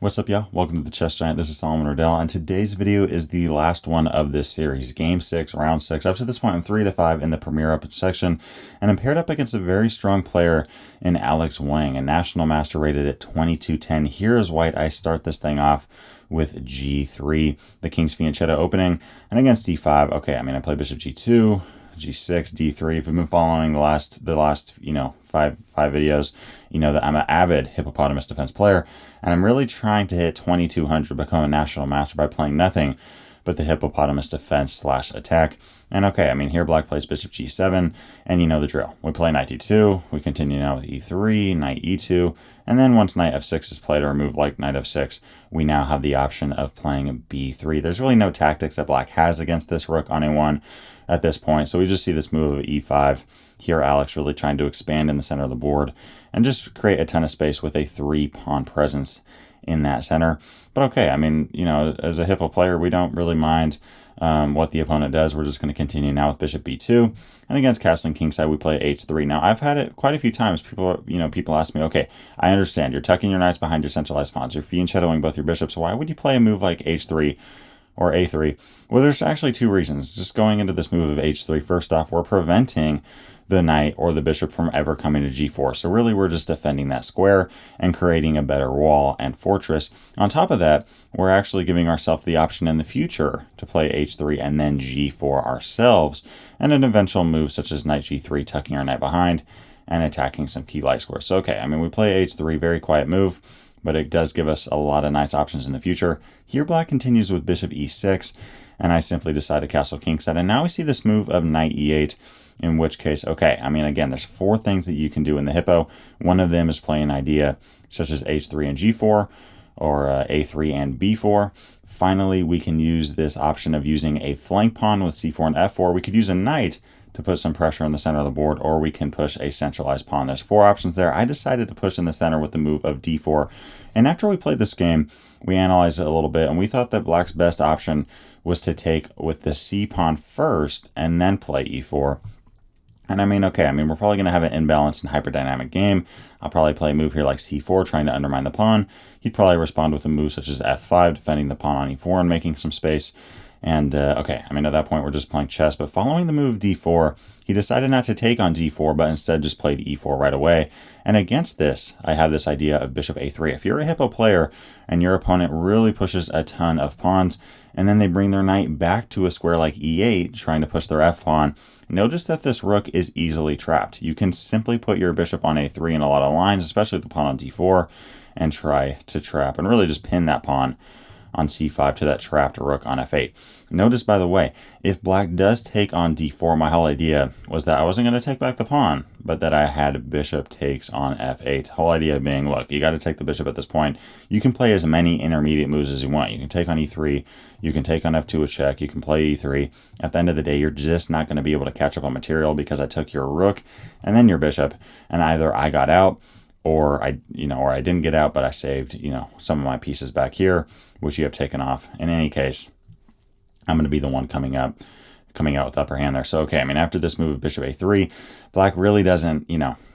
What's up, y'all? Welcome to the Chess Giant. This is Solomon Riddell, and today's video is the last one of this series. Game 6, Round 6. Up to this point, I'm 3-5 in the Premier Open section, and I'm paired up against a very strong player in Alex Wang, a national master rated at 2210. Here is white. I start this thing off with G3, the King's Fianchetto opening, and against D5. Okay, I play Bishop G2, G6, D3. If you've been following the last five videos, you know that I'm an avid Hippopotamus Defense player, and I'm really trying to hit 2200, become a national master by playing nothing but the Hippopotamus Defense / attack. And okay, here Black plays Bishop G7, and you know the drill. We play Knight D2, we continue now with E3, Knight E2, and then once Knight F6 is played or moved like Knight F6, we now have the option of playing B3. There's really no tactics that Black has against this rook on A1 at this point, so we just see this move of E5. Here Alex really trying to expand in the center of the board and just create a ton of space with a 3-pawn presence in that center. But okay, as a Hippo player, we don't really mind what the opponent does. We're just going to continue now with Bishop B2, and against castling kingside, we play H3. Now, I've had it quite a few times. People ask me, okay, I understand you're tucking your knights behind your centralized pawns, you're fianchettoing both your bishops. Why would you play a move like H3 or A3? Well, there's actually two reasons. Just going into this move of H3, first off, we're preventing the knight or the bishop from ever coming to G4. So really, we're just defending that square and creating a better wall and fortress. On top of that, we're actually giving ourselves the option in the future to play H3 and then G4 ourselves, and an eventual move such as Knight G3, tucking our knight behind and attacking some key light squares. So okay, we play H3, very quiet move, but it does give us a lot of nice options in the future. Here Black continues with Bishop E6, and I simply decide to castle kingside. And now we see this move of Knight E8, in which case, okay, again, there's 4 things that you can do in the Hippo. One of them is play an idea such as H3 and G4, or A3 and B4. Finally, we can use this option of using a flank pawn with C4 and F4. We could use a knight to put some pressure in the center of the board, or we can push a centralized pawn. There's 4 options there. I decided to push in the center with the move of D4. And after we played this game, we analyzed it a little bit, and we thought that Black's best option was to take with the C pawn first and then play E4. And we're probably going to have an imbalanced and hyperdynamic game. I'll probably play a move here like C4, trying to undermine the pawn. He'd probably respond with a move such as F5, defending the pawn on E4 and making some space. And at that point, we're just playing chess. But following the move D4, he decided not to take on G4, but instead just played E4 right away. And against this, I have this idea of Bishop A3. If you're a Hippo player and your opponent really pushes a ton of pawns, and then they bring their knight back to a square like E8, trying to push their F pawn, notice that this rook is easily trapped. You can simply put your bishop on A3 in a lot of lines, especially the pawn on D4, and try to trap, and really just pin that pawn on C5 to that trapped rook on F8. Notice, by the way, if Black does take on D4, my whole idea was that I wasn't going to take back the pawn, but that I had bishop takes on F8. Whole idea being, look, you got to take the bishop at this point. You can play as many intermediate moves as you want. You can take on E3, you can take on F2 a check, you can play E3. At the end of the day, you're just not going to be able to catch up on material because I took your rook and then your bishop, and either I got out or I didn't get out, but I saved, some of my pieces back here, which you have taken off. In any case, I'm going to be the one coming out with upper hand there. So, okay, after this move of Bishop A3, Black really doesn't,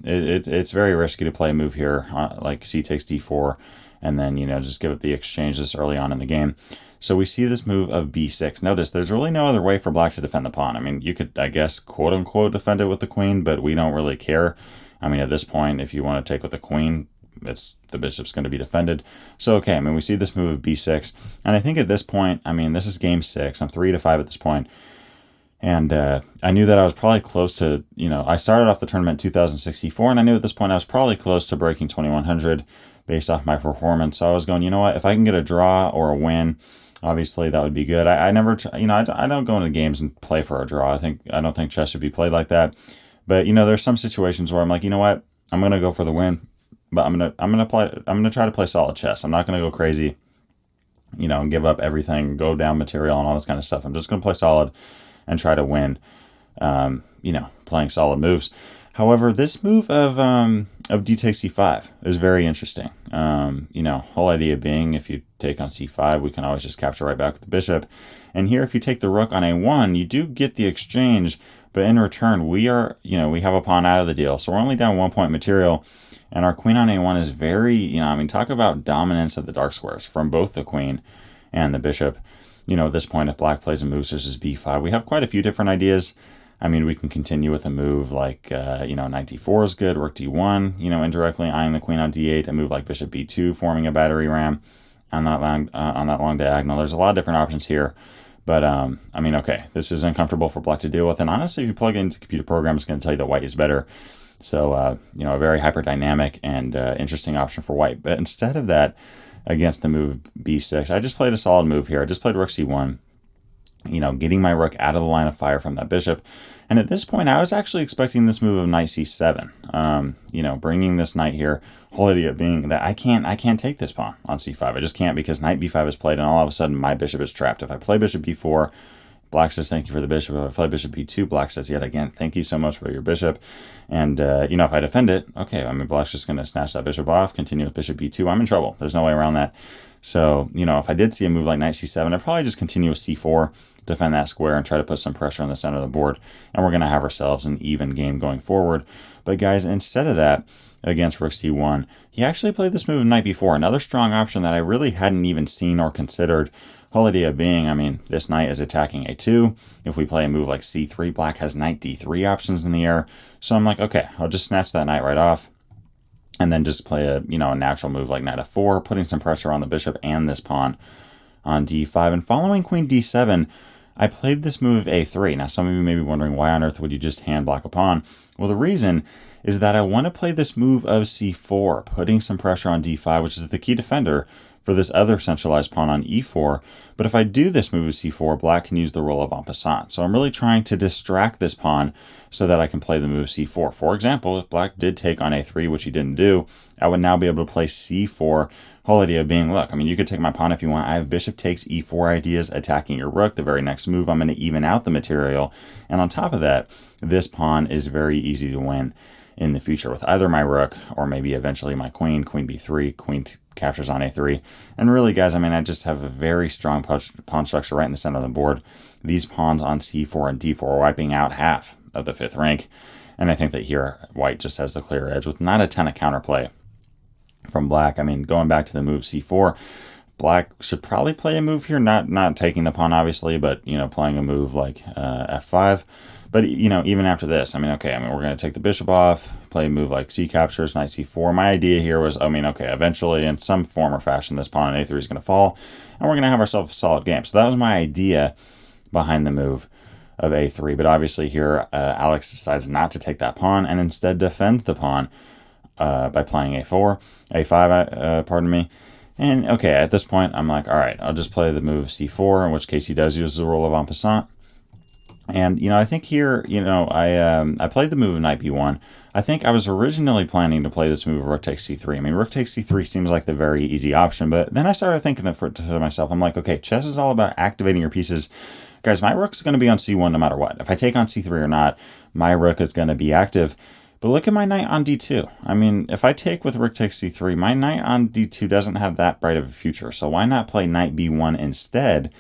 it's very risky to play a move here, like C takes D4, and then, just give it the exchange this early on in the game. So we see this move of B6. Notice there's really no other way for Black to defend the pawn. You could, I guess, quote-unquote defend it with the queen, but we don't really care. At this point, if you want to take with the queen, the bishop's going to be defended. So, okay, we see this move of B6. And I think at this point, this is game 6. I'm 3-5 at this point. And I knew that I was probably close to, I started off the tournament 2064, and I knew at this point I was probably close to breaking 2100 based off my performance. So I was going, you know what, if I can get a draw or a win, obviously that would be good. I never, I don't go into games and play for a draw. I don't think chess should be played like that. But, there's some situations where I'm like, you know what, I'm going to go for the win, but I'm going to try to play solid chess. I'm not going to go crazy, and give up everything, go down material and all this kind of stuff. I'm just going to play solid and try to win, playing solid moves. However, this move of d takes c5 is very interesting. You know, whole idea being if you take on c5, we can always just capture right back with the bishop. And here, if you take the rook on a1, you do get the exchange, but in return, we are, you know, we have a pawn out of the deal. So we're only down 1 point material, and our queen on a1 is very, you know, I mean, talk about dominance of the dark squares from both the queen and the bishop. You know, at this point, if black plays a move such as b5, we have quite a few different ideas. I mean, we can continue with a move like, you know, knight d4 is good, rook d1, you know, indirectly eyeing the queen on d8, a move like bishop b2, forming a battery ram on that long diagonal. There's a lot of different options here. But, I mean, okay, this is uncomfortable for black to deal with. And honestly, if you plug it into a computer program, it's going to tell you that white is better. So, you know, a very hyper-dynamic and interesting option for white. But instead of that, against the move b6, I just played a solid move here. I just played rook c1. You know, getting my rook out of the line of fire from that bishop. And at this point, I was actually expecting this move of knight c7. You know, bringing this knight here, whole idea being that I can't take this pawn on c5. I just can't, because knight b5 is played, and all of a sudden my bishop is trapped. If I play bishop b4, black says thank you for the bishop. If I play bishop b2, black says yet again thank you so much for your bishop. And you know, if I defend it, okay, I mean, black's just going to snatch that bishop off, continue with bishop b2. I'm in trouble. There's no way around that. So, you know, if I did see a move like knight c7, I'd probably just continue with c4, defend that square, and try to put some pressure on the center of the board. And we're going to have ourselves an even game going forward. But guys, instead of that, against rook c1, he actually played this move of knight b4, another strong option that I really hadn't even seen or considered. Whole idea being, I mean, this knight is attacking a2. If we play a move like c3, black has knight d3 options in the air. So I'm like, okay, I'll just snatch that knight right off, and then just play a, you know, a natural move like knight f4, putting some pressure on the bishop and this pawn on d5. And following queen d7, I played this move of a3. Now, some of you may be wondering, why on earth would you just hand black a pawn? Well, the reason is that I want to play this move of c4, putting some pressure on d5, which is the key defender for this other centralized pawn on e4. But if I do this move of c4, black can use the role of en passant. So I'm really trying to distract this pawn so that I can play the move c4. For example, if black did take on a3, which he didn't do, I would now be able to play c4. Whole idea being, look, I mean, you could take my pawn if you want. I have bishop takes e4 ideas, attacking your rook. The very next move, I'm going to even out the material. And on top of that, this pawn is very easy to win in the future with either my rook or maybe eventually my queen, queen b3, queen captures on a3. And really, guys, I mean, I just have a very strong pawn structure right in the center of the board. These pawns on c4 and d4 are wiping out half of the fifth rank. And I think that here, white just has the clear edge with not a ton of counterplay from black. I mean, going back to the move c4, black should probably play a move here, not taking the pawn, obviously, but, you know, playing a move like f5. But, you know, even after this, I mean, okay, I mean, we're going to take the bishop off, play a move like c captures, knight c4. My idea here was, I mean, okay, eventually in some form or fashion, this pawn on a3 is going to fall, and we're going to have ourselves a solid game. So that was my idea behind the move of a3. But obviously here, Alex decides not to take that pawn and instead defend the pawn by playing a5, pardon me. And okay, at this point, I'm like, all right, I'll just play the move c4, in which case he does use the role of en passant. And, you know, I think here, you know, I played the move of knight b1. I think I was originally planning to play this move of rook takes c3. I mean, rook takes c3 seems like the very easy option, but then I started thinking to myself, I'm like, okay, chess is all about activating your pieces. Guys, my rook's going to be on c1 no matter what. If I take on c3 or not, my rook is going to be active. But look at my knight on d2. I mean, if I take with rook takes c3, my knight on d2 doesn't have that bright of a future. So why not play knight b1 instead,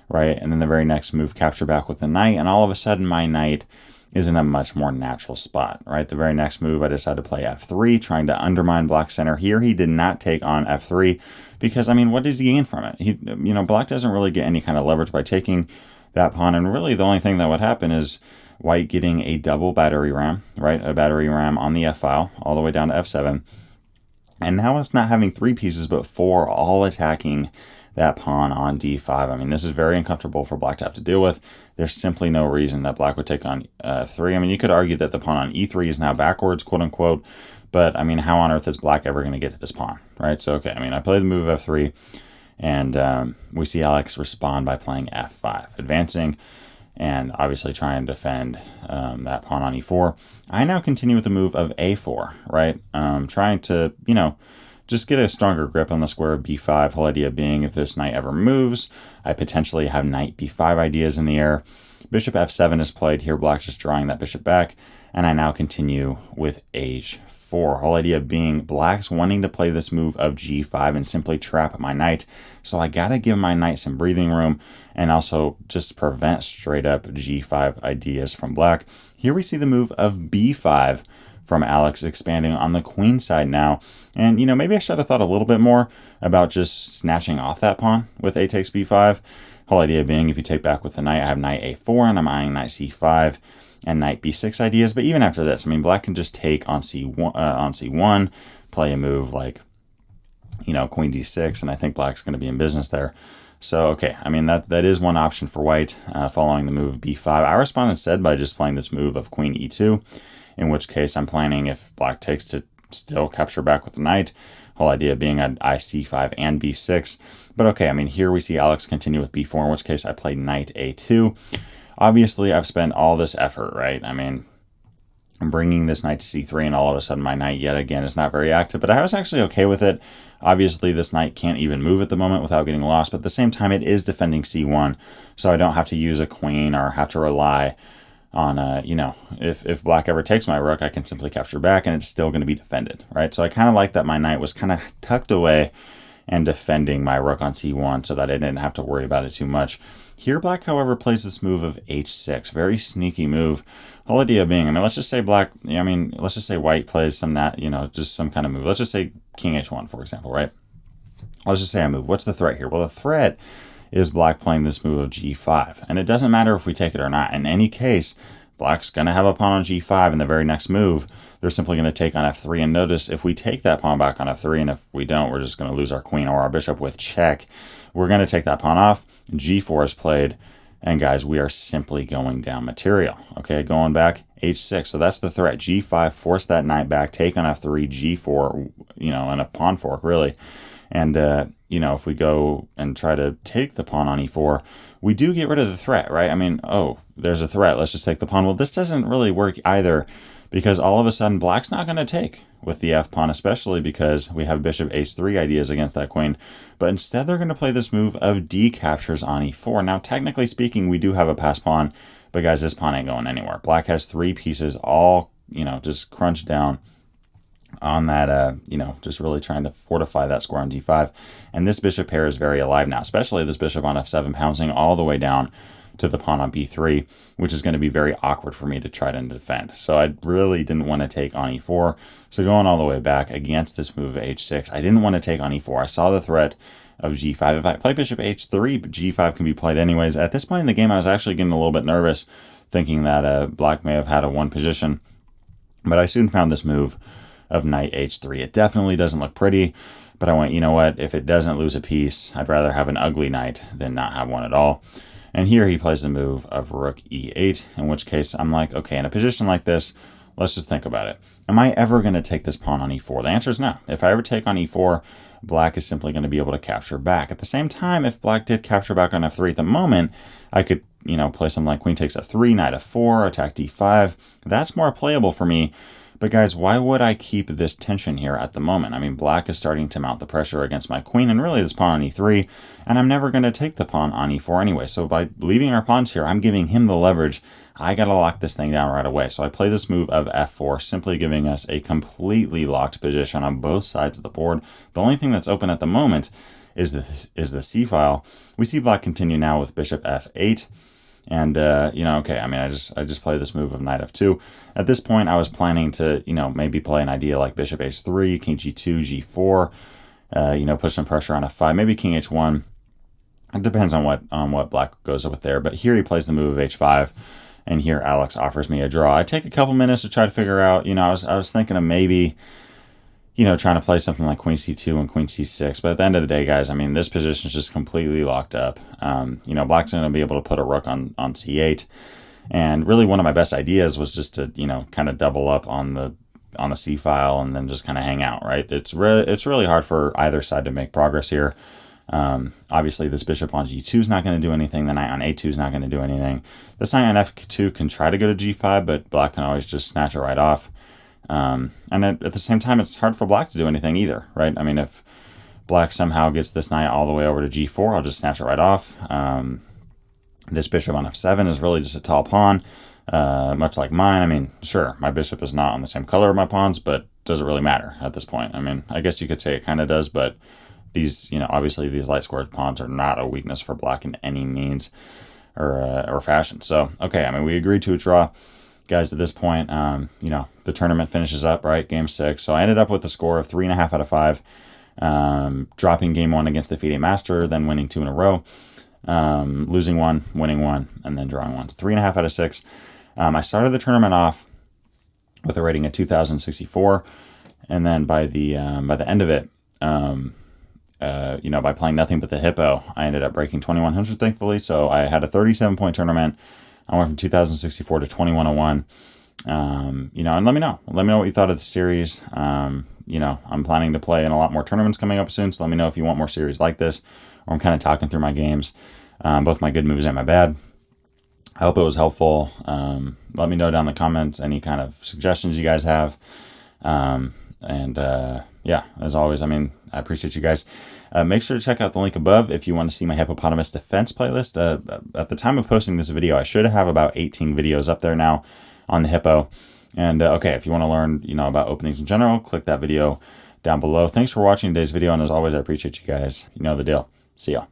right? And then the very next move, capture back with the knight, and all of a sudden my knight is in a much more natural spot, right? The very next move, I decided to play f3, trying to undermine black's center. Here, he did not take on f3 because, I mean, what does he gain from it? You know, black doesn't really get any kind of leverage by taking that pawn, and really the only thing that would happen is white getting a double battery ram, right? A battery ram on the f-file, all the way down to f7. And now it's not having 3 pieces, but 4 all attacking that pawn on d5. I mean, this is very uncomfortable for black to have to deal with. There's simply no reason that black would take on f3. I mean, you could argue that the pawn on e3 is now backwards, quote unquote, but I mean, how on earth is black ever going to get to this pawn, right? So, okay, I mean, I play the move f3, and we see Alex respond by playing f5, advancing, and obviously try and defend that pawn on e4. I now continue with the move of a4, right? Trying to, you know, just get a stronger grip on the square of b5. Whole idea being, if this knight ever moves, I potentially have knight b5 ideas in the air. Bishop f7 is played here. Black just drawing that bishop back. and I now continue with h4. Whole idea being black's wanting to play this move of g5 and simply trap my knight. So I gotta give my knight some breathing room and also just prevent straight up g5 ideas from black. Here we see the move of b5 from Alex, expanding on the queen side now. And, you know, maybe I should have thought a little bit more about just snatching off that pawn with a takes b5. Whole idea being, if you take back with the knight, I have knight a4, and I'm eyeing knight c5 and knight b6 ideas. But even after this, I mean, black can just take on c1, play a move like, you know, queen d6, and I think black's going to be in business there. So, okay, I mean, that is one option for white, following the move of b5. I respond instead by just playing this move of queen e2, in which case I'm planning, if black takes, to still capture back with the knight. Whole idea being I'd c5 and b6. But okay, I mean, here we see Alex continue with b4, in which case I play knight a2. Obviously, I've spent all this effort, right? I mean, I'm bringing this knight to c3, and all of a sudden my knight yet again is not very active, but I was actually okay with it. Obviously, this knight can't even move at the moment without getting lost, but at the same time, it is defending c1, so I don't have to use a queen or have to rely on, you know, if black ever takes my rook, I can simply capture back, and it's still going to be defended, right? So I kind of like that my knight was kind of tucked away and defending my rook on c1 so that I didn't have to worry about it too much. Here, black, however, plays this move of h6. Very sneaky move. Whole idea being, I mean, let's just say let's just say white plays some, you know, just some kind of move. Let's just say king h1, for example, right? Let's just say I move. What's the threat here? Well, the threat is black playing this move of g5. And it doesn't matter if we take it or not. In any case, black's going to have a pawn on g5 in the very next move. They're simply going to take on f3. And notice, if we take that pawn back on f3, and if we don't, we're just going to lose our queen or our bishop with check. We're going to take that pawn off. g4 is played. And guys, we are simply going down material. Okay, going back, h6. So that's the threat. g5, force that knight back, take on f3, g4, you know, and a pawn fork, really. And, you know, if we go and try to take the pawn on e4, we do get rid of the threat, right? I mean, oh, there's a threat. Let's just take the pawn. Well, this doesn't really work either, because all of a sudden black's not going to take with the f-pawn, especially because we have bishop h3 ideas against that queen. But instead, they're going to play this move of d captures on e4. Now, technically speaking, we do have a passed pawn, but guys, this pawn ain't going anywhere. Black has 3 pieces all, you know, just crunched down on that, you know, just really trying to fortify that square on d5. And this bishop pair is very alive now, especially this bishop on f7 pouncing all the way down to the pawn on b3, which is going to be very awkward for me to try to defend. So I really didn't want to take on e4. So going all the way back against this move of h6, I didn't want to take on e4. I saw the threat of g5. If I play bishop h3, g5 can be played anyways. At this point in the game, I was actually getting a little bit nervous, thinking that black may have had a one position. But I soon found this move of knight h3. It definitely doesn't look pretty, but I went, you know what, if it doesn't lose a piece, I'd rather have an ugly knight than not have one at all. And here he plays the move of rook e8, in which case I'm like, okay, in a position like this, let's just think about it. Am I ever going to take this pawn on e4? The answer is no. If I ever take on e4, black is simply going to be able to capture back. At the same time, if black did capture back on f3 at the moment, I could, you know, play something like queen takes f3, knight f4, attack d5. That's more playable for me. But guys, why would I keep this tension here at the moment? I mean, black is starting to mount the pressure against my queen and really this pawn on e3, and I'm never going to take the pawn on e4 anyway. So by leaving our pawns here, I'm giving him the leverage. I got to lock this thing down right away. So I play this move of f4, simply giving us a completely locked position on both sides of the board. The only thing that's open at the moment is the c-file. We see black continue now with bishop f8. And, you know, okay, I mean, I just play this move of knight f2. At this point, I was planning to, you know, maybe play an idea like bishop h3, king g2, g4, you know, put some pressure on f5, maybe king h1. It depends on what black goes up with there. But here he plays the move of h5, and here Alex offers me a draw. I take a couple minutes to try to figure out, you know, I was thinking of maybe, you know, trying to play something like queen c2 and queen c6. But at the end of the day, guys, I mean, this position is just completely locked up. You know, black's going to be able to put a rook on c8. And really one of my best ideas was just to, you know, kind of double up on the c-file and then just kind of hang out, right? It's really hard for either side to make progress here. Obviously, this bishop on g2 is not going to do anything. The knight on a2 is not going to do anything. This knight on f2 can try to go to g5, but black can always just snatch it right off. And at the same time, it's hard for black to do anything either, right? I mean, if black somehow gets this knight all the way over to g4, I'll just snatch it right off. This bishop on f7 is really just a tall pawn. much like mine. I mean, sure, my bishop is not on the same color of my pawns, but does it really matter at this point? I mean, I guess you could say it kind of does, but these, obviously these light squared pawns are not a weakness for black in any means or fashion. So, okay, I mean, we agreed to a draw. Guys, at this point, the tournament finishes up, right? Game 6. So I ended up with a score of 3.5 out of 5, dropping game 1 against the FIDE Master, then winning 2 in a row, losing 1, winning 1, and then drawing 1. So 3.5 out of 6. I started the tournament off with a rating of 2,064, and then by the end of it, by playing nothing but the Hippo, I ended up breaking 2,100, thankfully. So I had a 37-point tournament. I went from 2,064 to 2,101. And let me know what you thought of the series. I'm planning to play in a lot more tournaments coming up soon, so let me know if you want more series like this, or I'm kind of talking through my games, both my good moves and my bad. I hope it was helpful. Let me know down in the comments any kind of suggestions you guys have. Yeah, as always, I appreciate you guys. Make sure to check out the link above if you want to see my Hippopotamus Defense playlist. At the time of posting this video, I should have about 18 videos up there now on the Hippo. And okay, if you want to learn, about openings in general, click that video down below. Thanks for watching today's video, and as always, I appreciate you guys. You know the deal. See ya.